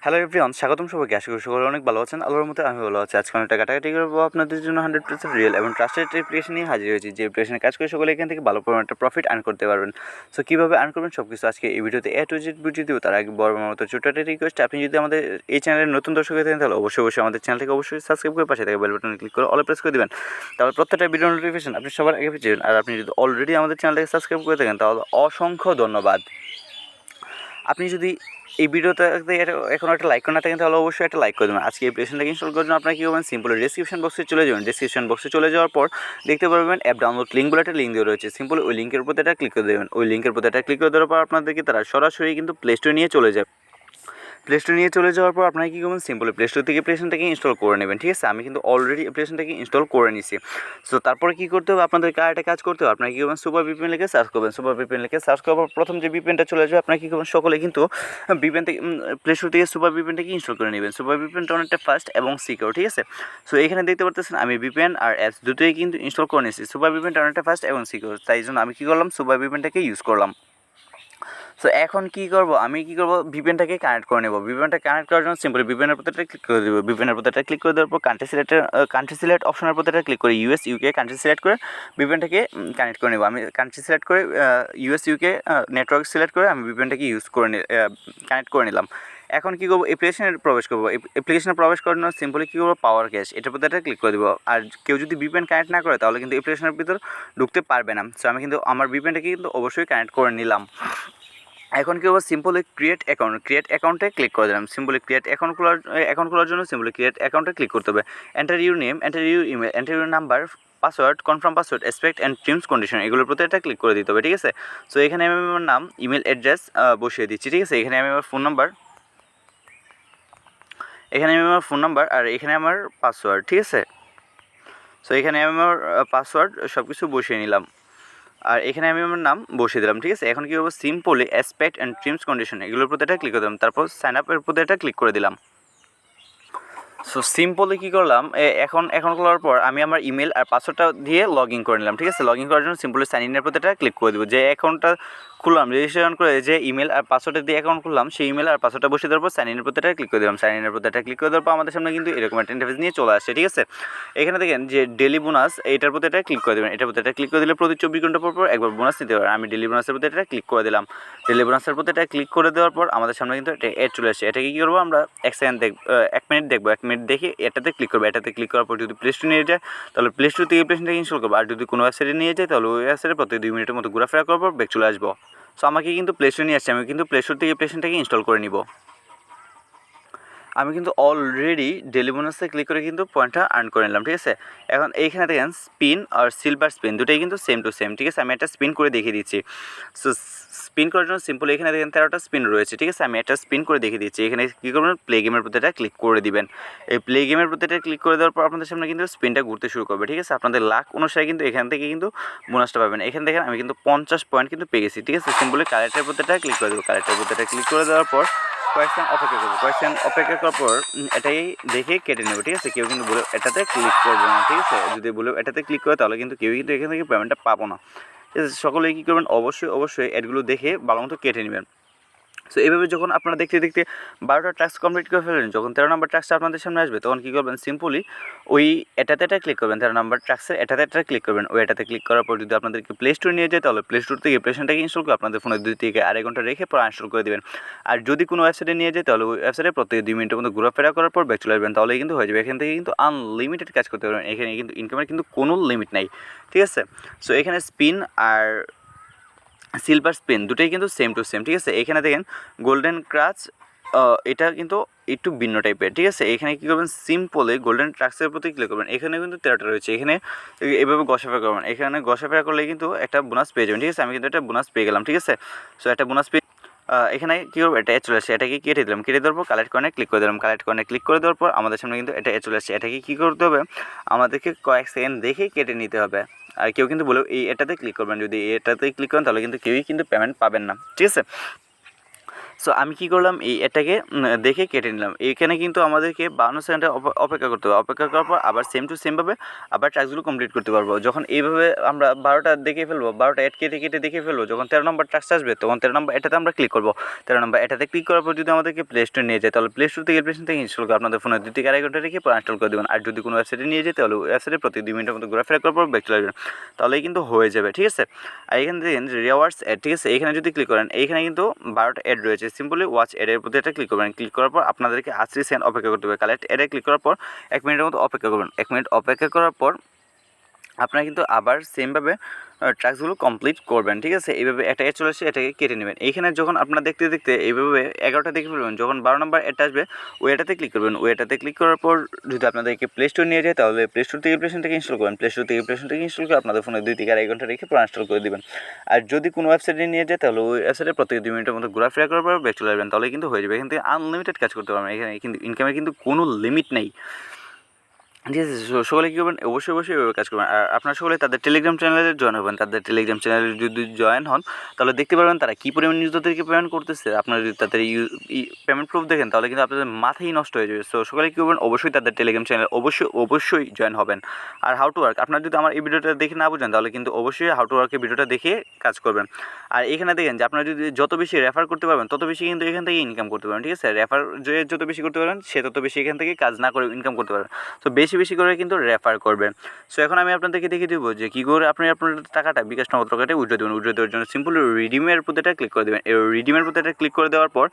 Hello everyone, স্বাগতম সবাইকে। আশা করি সকলে অনেক ভালো আছেন। আল্লাহর মতে আমি ভালো আছি। আজকে আমি টাকা কাটাকাটি করবো আপনাদের জন্য 100% রিয়েল এবং ট্রাস্টেড অ্যাপ্লিকেশন নিয়ে হাজির হয়েছি, যে অ্যাপ্লিকেশনে কাজ করে সকলে এখান থেকে ভালো পরিমাণ একটা প্রফিট আর্ন করতে পারবেন। সো কীভাবে আর্ন করবেন সব কিছু আজকে এই ভিডিওতে এ টু জেড বুঝিয়ে দেবো। তার আগে বড় মতো ছোট্ট একটা রিকোয়েস্ট, আপনি যদি আমাদের এই চ্যানেলের নতুন দর্শক হয়ে থাকেন তাহলে অবশ্যই আমাদের চ্যানেলটাকে অবশ্যই সাবস্ক্রাইব করে পাশে থেকে বেল বাটনে ক্লিক করে অল প্রেস করে দেবেন। তাহলে প্রত্যেকটা ভিডিও নোটিফিকেশন আপনি সবার আগে পেয়ে যাবেন। আর আপনি যদি অলরেডি আমাদের চ্যানেলটাকে সাবস্ক্রাইব করে থাকেন তাহলে অসংখ্য ধন্যবাদ। আপনি যদি এই ভিডিওতে এখন একটা লাইক করে না থাকেন তাহলে অবশ্যই একটা লাইক করে দেবেন। আজকে এই অ্যাপ্লিকেশনটাকে ইনস্টল করার জন্য আপনারা কী করবেন, সিম্পল ডেসক্রিপশন বক্সে চলে যাবেন। ডেসক্রিপশন বক্সে চলে যাওয়ার পর দেখতে পারবেন অ্যাপ ডাউনলোড লিঙ্ক বলে একটা লিঙ্ক দেওয়া রয়েছে। সিম্পল ওই লিঙ্কের উপর একটা ক্লিক করে দেবেন। ওই লিঙ্কের উপর একটা ক্লিক করে দেওয়ার পর আপনাদেরকে তারা সরাসরি কিন্তু প্লে স্টোরে নিয়ে চলে যাবে। প্লে স্টোরে নিয়ে চলে যাওয়ার পর আপনারা কী করবেন, সিম্পলি প্লে স্টোর থেকে অ্যাপ্লিকেশনটাকে ইনস্টল করে নেবেন। ঠিক আছে, আমি কিন্তু অলরেডি অ্যাপ্লিকেশনটাকে ইনস্টল করে নিছি। সো তারপরে কী করতে হবে, আপনাদের একটা কাজ করতে হবে। আপনারা কী করবেন, সুপার ভিপিএন লিখে সার্চ করবেন। সুপার ভিপিএন লিখে সার্চ করার পর প্রথম যে ভিপিএনটা চলে যাবে, আপনারা কী করবেন, সকলে কিন্তু ভিপিএন থেকে প্লে স্টোর থেকে সুপার ভিপিএনটাকে ইনস্টল করে নেবেন। সুপার ভিপিএনটা অনেকটা ফাস্ট এবং সিকিউর। ঠিক আছে, সো এখানে দেখতে পাচ্ছেন আমি ভিপিএন আর অ্যাপস দুটোই কিন্তু ইনস্টল করে নিয়েছি। সুপার ভিপিএনটা অনেকটা ফাস্ট এবং সিকিউর, তাই জন্য আমি কী করলাম, সুপার ভিপিএনটাকে ইউজ করলাম। সো এখন কী করবো, আমি কী করবো, ভিপিএনটাকে কানেক্ট করে নেব। ভিপিএনটা কানেক্ট করার জন্য সিম্পলি ভিপিএনের প্রতি ক্লিক করে দেবো। ভিপিএনের প্রতি ক্লিক করে দেওয়ার পর কান্ট্রি সিলেক্ট অপশনের প্রতি ক্লিক করে ইউএস ইউকে কান্ট্রি সিলেক্ট করে ভিপিএনটাকে কানেক্ট করে নেব। আমি কান্ট্রি সিলেক্ট করে ইউএস ইউকে নেটওয়ার্ক সিলেক্ট করে আমি ভিপিএনটাকে কানেক্ট করে নিলাম। এখন কী করবো, অ্যাপ্লিকেশনে প্রবেশ করবো। অ্যাপ্লিকেশনে প্রবেশ করার জন্য সিম্পলি কী করবো, পাওয়ার ক্যাশ এটার প্রতি ক্লিক করে দেবো। আর কেউ যদি ভিপিএন কানেক্ট না করে তাহলে কিন্তু অ্যাপ্লিকেশনের ভিতর ঢুকতে পারবে না। সো আমি কিন্তু আমার ভিপিএনটাকে কিন্তু অবশ্যই কানেক্ট করে নিলাম। এখন কী হবে, সিম্পলি ক্রিয়েট অ্যাকাউন্টে ক্লিক করে দিলাম। সিম্পলি ক্রিয়েট অ্যাকাউন্ট খোলার জন্য সিম্পলি ক্রিয়েট অ্যাকাউন্টে ক্লিক করতে হবে। Enter your name, enter your email, enter your number, password, confirm password, expect and terms condition, এগুলোর প্রতি একটা ক্লিক করে দিতে হবে। ঠিক আছে, সো এখানে আমি আমার নাম, ইমেল অ্যাড্রেস বসিয়ে দিচ্ছি। ঠিক আছে, এখানে আমি আমার ফোন নাম্বার আর এখানে আমার পাসওয়ার্ড। ঠিক আছে, সো এখানে আমি আমার পাসওয়ার্ড সব কিছু বসিয়ে নিলাম। আর এখানে আমি আমার নাম বসিয়ে দিলাম। ঠিক আছে, এখন কী করবো, simply expect and terms condition এগুলোর প্রতি একটা ক্লিক করে দিলাম। তারপর সাইন আপের প্রতি একটা ক্লিক করে দিলাম। সো সিম্পলি কী করলাম, এখন করার পর আমি আমার ইমেল আর পাসওয়ার্ডটা দিয়ে লগ ইন করে নিলাম। ঠিক আছে, লগ ইন করার জন্য সিম্পলি সাইন ইনের প্রতি একটা ক্লিক করে দেবো। যে অ্যাকাউন্টটা খুললাম, রেজিস্ট্রেশন করে যে ইমেল আর পাসওয়ার্ডটা দিয়ে অ্যাকাউন্ট খুললাম, সেই ইমেল আর পাসওয়ার্ডটা বসিয়ে দেওয়ার পর সাইন ইনের প্রতি একটা ক্লিক করে দিলাম। সাইন ইনের প্রতি একটা ক্লিক করে দেওয়ার পর আমাদের সামনে কিন্তু এরকম একটা ইন্টারফেস নিয়ে চলে আসছে। ঠিক আছে, এখানে দেখেন যে ডেলি বোনাস, এইটার প্রতি একটা ক্লিক করে দেবেন। এটার প্রতি একটা ক্লিক করে দিলে প্রতি 24 ঘন্টা পর একবার বোনাস নিতে পারেন। আমি ডেলি বোনাসের প্রতি একটা ক্লিক করে দিলাম। ডেলি বোনাসের প্রতি একটা ক্লিক করে দেওয়ার পর আমাদের সামনে কিন্তু একটা অ্যাড চলে আসছে। এটাকে কী করবো, আমরা 1 মিনিট দেখবো। 1 মিনিট দেখে এটাতে ক্লিক করবো। এটাতে ক্লিক করার পর যদি প্লে স্টোর নিয়ে যায় তাহলে প্লে স্টোর থেকে অ্যাপ্লিকেশনটাকে ইনস্টল করবো। আর যদি কোনো ওয়েবসাইটে নিয়ে যায় তাহলে ওই ওয়েবসাইটে প্রতি 2 মিনিটের মতো ঘোরাফেরা করার পর ব্যাক চলে আসবো। সো আমাকে কিন্তু প্লে স্টোরে নিয়ে আসছে, আমি কিন্তু প্লে স্টোর থেকে অ্যাপ্লিকেশনটাকে ইনস্টল করে নিব। আমি কিন্তু অলরেডি ডেলি বোনাসে ক্লিক করে কিন্তু পয়েন্টটা আর্ন করে নিলাম। ঠিক আছে, এখন এইখানে দেখেন স্পিন আর সিলভার স্পিন দুটোই কিন্তু সেম টু সেম। ঠিক আছে, আমি একটা স্পিন করে দেখিয়ে দিচ্ছি। সো স্পিন করার জন্য সিম্পল এখানে দেখেন 13টা স্পিন রয়েছে। ঠিক আছে, আমি একটা স্পিন করে দেখিয়ে দিচ্ছি। এখানে কী করবেন, প্লে গেমের প্রতি একটা ক্লিক করে দিবেন। এই প্লে গেমের প্রতি একটা ক্লিক করে দেওয়ার পর আপনাদের সামনে কিন্তু স্পিনটা ঘুরতে শুরু করবে। ঠিক আছে, আপনাদের লাখ অনুসারে কিন্তু এখান থেকে কিন্তু বোনাসটা পাবেন। এখানে দেখেন আমি কিন্তু 50 পয়েন্ট কিন্তু পেয়ে গেছি। ঠিক আছে, সিম্পলি কালেক্টের প্রতি একটা ক্লিক করে দেবো। কালেক্টের প্রতি একটা ক্লিক করে দেওয়ার পর কয়েকক্ষণ অপেক্ষা করবো। কয়েকক্ষণ অপেক্ষা করার পর এটাই দেখে কেটে নেবো। ঠিক আছে, কেউ কিন্তু বলে এটাতে ক্লিক করবো না। ঠিক আছে, যদি বলে এটাতে ক্লিক করে তাহলে কিন্তু কেউ কিন্তু এখান থেকে পেমেন্টটা পাবো না। ঠিক আছে, সকলেই কী করবেন, অবশ্যই অ্যাডগুলো দেখে ভালো মতো কেটে নেবেন। সো এইভাবে যখন আপনারা দেখতে 12টা টাস্ক কমপ্লিট করে ফেলবেন, যখন 13 নম্বর টাস্কটা আপনাদের সামনে আসবে তখন কী করবেন, সিম্পলি ওই এটাতে একটা ক্লিক করবেন। 13 নম্বর টাস্কের এটাতে একটা ক্লিক করবেন। ওই এটাতে ক্লিক করার পর যদি আপনাদেরকে প্লে স্টোরে নিয়ে যায় তাহলে প্লে স্টোর থেকে অ্যাপ্লিকেশনটাকে ইনস্টল করে আপনাদের ফোনে 2 থেকে 2.5 ঘন্টা রেখে পর ইনস্টল করে দেবেন। আর যদি কোনো ওয়েবসাইটে নিয়ে যায় তাহলে ওই ওয়েবসাইটে প্রত্যেক 2 মিনিটের মধ্যে ঘোরাফেরা করার পর ব্যাক চলে আসবেন, তাহলেই কিন্তু হয়ে যাবে। এখান থেকে কিন্তু আনলিমিটেড কাজ করতে পারবেন। এখানে কিন্তু ইনকামের কিন্তু কোনো লিমিট নাই। ঠিক আছে, সো এখানে স্পিন আর সিলভার স্পিন দুটোই কিন্তু সেম টু সেম। ঠিক আছে, এখানে দেখেন গোল্ডেন ক্রাচ, এটা কিন্তু একটু ভিন্ন টাইপের। ঠিক আছে, এখানে কী করবেন, সিম্পলে গোল্ডেন ট্রাক্সের প্রতি ক্লিক করবেন। এখানে কিন্তু 13টা রয়েছে। এখানে এভাবে ঘষাফেরা করবেন। এখানে ঘষাফেরা করলে কিন্তু একটা বোনাস পেয়ে যাবেন। ঠিক আছে, আমি কিন্তু একটা বোনাস পেয়ে গেলাম। ঠিক আছে, সো একটা বোনাস পেয়ে এখানে কী করবো, এটা চলে আসছে। এটাকে কেটে দিলাম। কেটে দেওয়ার পর কালেক্ট কয়েনে ক্লিক করে দিলাম। কালেক্ট কয়েনে ক্লিক করে দেওয়ার পর আমাদের সামনে কিন্তু এটা চলে আসছে। এটাকে কী করতে হবে, আমাদেরকে কয়েক সেকেন্ড দেখেই কেটে নিতে হবে। আর কেউ কিন্তু বলে এটাতে ক্লিক করবেন, যদি এটাতে ক্লিক করেন তাহলে কিন্তু কেউই কিন্তু পেমেন্ট পাবেন না। ঠিক আছে, সো আমি কী করলাম, এই এটাকে দেখে কেটে নিলাম। এইখানে কিন্তু আমাদেরকে 52 সেকেন্ডে অপেক্ষা করতে হবে। অপেক্ষা করার পর আবার সেম টু সেমভাবে আবার টাস্কগুলো কমপ্লিট করতে পারবো। যখন এইভাবে আমরা 12টা দেখে ফেলবো, 12টা অ্যাড কেটে কেটে দেখে ফেলবো, যখন 13 নম্বর টাস্ক আসবে তখন 13 নম্বর এটাতে আমরা ক্লিক করবো। 13 নম্বর এটাতে ক্লিক করার পর যদি আমাদেরকে প্লে স্টোরে নিয়ে যায়, তাহলে প্লে স্টোর থেকে অ্যাপ্লিকেশন থেকে ইনস্টল করে আপনাদের ফোনে 2 থেকে 2.5 ঘন্টা রেখে পর ইনস্টল করে দেবেন। আর যদি কোনো ওয়েবসাইটে নিয়ে যায়, তাহলে ওয়েবসাইটে প্রতি 2 মিনিটের মতো ঘোরাফেরা করার পর ব্যাক চলে আসবেন, তাহলেই কিন্তু হয়ে যাবে। ঠিক আছে, আর এখানে দেখেন রিওয়ার্ডস অ্যাড, ঠিক আছে, এইখানে যদি ক্লিক করেন এইখানে কিন্তু 12টা অ্যাড রয়েছে। সিম্পলি ওয়াচ অ্যাডের প্রতি এটা ক্লিক করবেন। ক্লিক করার পর আপনাদেরকে 80 সেকেন্ড অপেক্ষা করতে হবে। কালেক্ট অ্যাডে ক্লিক করার পর 1 মিনিটের মতো অপেক্ষা করবেন। 1 মিনিট অপেক্ষা করার পর আপনারা কিন্তু আবার সেমভাবে টাস্কগুলো কমপ্লিট করবেন। ঠিক আছে, এইভাবে একটা অ্যাড চলে আসছে, এটাকে কেটে নেবেন। এইখানে যখন আপনারা দেখতে দেখতে এইভাবে 11টা দেখে ফেলবেন, যখন 12 নম্বর অ্যাডটা আসবে ওইটাতে ক্লিক করবেন। ওইটাতে ক্লিক করার পর যদি আপনাদেরকে প্লে স্টোর নিয়ে যায়, তাহলে প্লে স্টোর থেকে অ্যাপ্লিকেশন থেকে ইনস্টল করবেন। প্লে স্টোর থেকে অ্যাপ্লিকেশন থেকে ইনস্টল করে আপনাদের ফোনে 2 থেকে 2.5 ঘন্টা রেখে পুরো ইনস্টল করে দেবেন। আর যদি কোনো ওয়েবসাইটে নিয়ে যায়, তাহলে ওই ওয়েবসাইটে প্রত্যেক 2 মিনিটের মতো ঘোরাফেরা করার পর ব্যাক চলে আসবেন, তাহলে কিন্তু হয়ে যাবে। এখান থেকে আনলিমিটেড কাজ করতে পারবেন। এখানে কিন্তু ইনকামের কিন্তু কোনো লিমিট নেই। ঠিক আছে, সকলে কী করবেন, অবশ্যই এভাবে কাজ করবেন। আর আপনারা সকলে তাদের টেলিগ্রাম চ্যানেলে জয়েন হবেন। তাদের টেলিগ্রাম চ্যানেলে যদি জয়েন হন, তাহলে দেখতে পারবেন তারা কী পরিমাণ ইউজারদেরকে পেমেন্ট করতেছে। আপনারা যদি তাদের পেমেন্ট প্রুফ দেখেন, তাহলে কিন্তু আপনাদের মাথাই নষ্ট হয়ে যাবে। সো সকলে কী করবেন, অবশ্যই তাদের টেলিগ্রাম চ্যানেল অবশ্যই জয়েন হবেন। আর হাউ টু ওয়ার্ক, আপনারা যদি আমার এই ভিডিওটা দেখে না বুঝেন, তাহলে কিন্তু অবশ্যই হাউ টু ওয়ার্কের ভিডিওটা দেখে কাজ করবেন। আর এখানে দেখেন যে আপনারা যদি যত বেশি রেফার করতে পারবেন, তত বেশি কিন্তু এখান থেকে ইনকাম করতে পারবেন। ঠিক আছে, রেফার যত বেশি করতে পারবেন, সে তত বেশি এখান থেকে কাজ না করে ইনকাম করতে পারবেন। তো বেশি করে কিন্তু রেফার করবেন। সো এখন আমি আপনাদেরকে দেখিয়ে দেবো যে কী করে আপনি আপনার টাকাটা বিকাশ নগদ রকেটে উইথড্র দেবেন। উইথড্র দেওয়ার জন্য সিম্পল রিডিমের প্রতিটা ক্লিক করে দেবেন। এই রিডিমের প্রতিটা ক্লিক করে দেওয়ার পর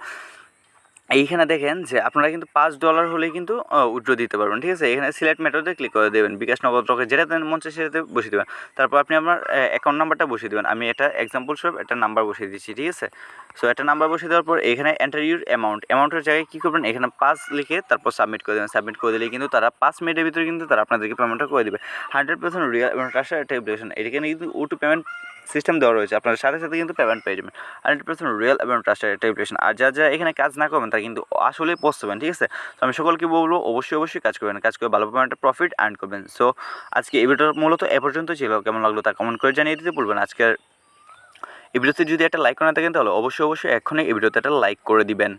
এইখানে দেখেন যে আপনারা কিন্তু $5 হলেই কিন্তু উইথড্র দিতে পারবেন। ঠিক আছে, এখানে সিলেক্ট মেথডে ক্লিক করে দেবেন। বিকাশ নগদ রকেট যেটাতে মন চায় সেটাতে বসিয়ে দেবেন। তারপর আপনি আপনার অ্যাকাউন্ট নাম্বারটা বসিয়ে দেবেন। আমি এটা এক্সাম্পল স্বরূপ একটা নাম্বার বসিয়ে দিচ্ছি। ঠিক আছে, সো একটা নাম্বার বসিয়ে দেওয়ার পর এখানে এন্টার ইউর অ্যামাউন্টের জায়গায় কী করবেন, এখানে 5 লিখে তারপর সাবমিট করে দেবেন। সাবমিট করে দিলেই কিন্তু তারা 5 মিনিটের ভিতরে কিন্তু তারা আপনাদেরকে পেমেন্টটা করে দেবে। 100% রিয়েল এবং ট্রাস্টেড একটা অ্যাপ্লিকেশন। এখানে কিন্তু ওটু পেমেন্ট সিস্টেম দেওয়া রয়েছে, আপনার সাথে সাথে কিন্তু পেমেন্ট পেয়ে যাবেন। 100% রিয়েল এবং ট্রাস্টেড একটা অ্যাপ্লিকেশন। আর যারা এখানে কাজ না করবেন, তারা কিন্তু আসলেই পস্তাবেন। ঠিক আছে, তো আমি সকলকে বলবো অবশ্যই কাজ করবেন। কাজ করে ভালো পরিমাণে প্রফিট আর্ন করবেন। সো আজকে এই ভিডিওটা মূলত এ পর্যন্ত ছিল। কেমন লাগলো তা কমেন্ট করে জানিয়ে দিতে বলবেন। আজকের এই ভিডিওতে যদি একটা লাইক করে না থাকেন, তাহলে অবশ্যই এক্ষুনি এই ভিডিওতে একটা লাইক করে দিবেন।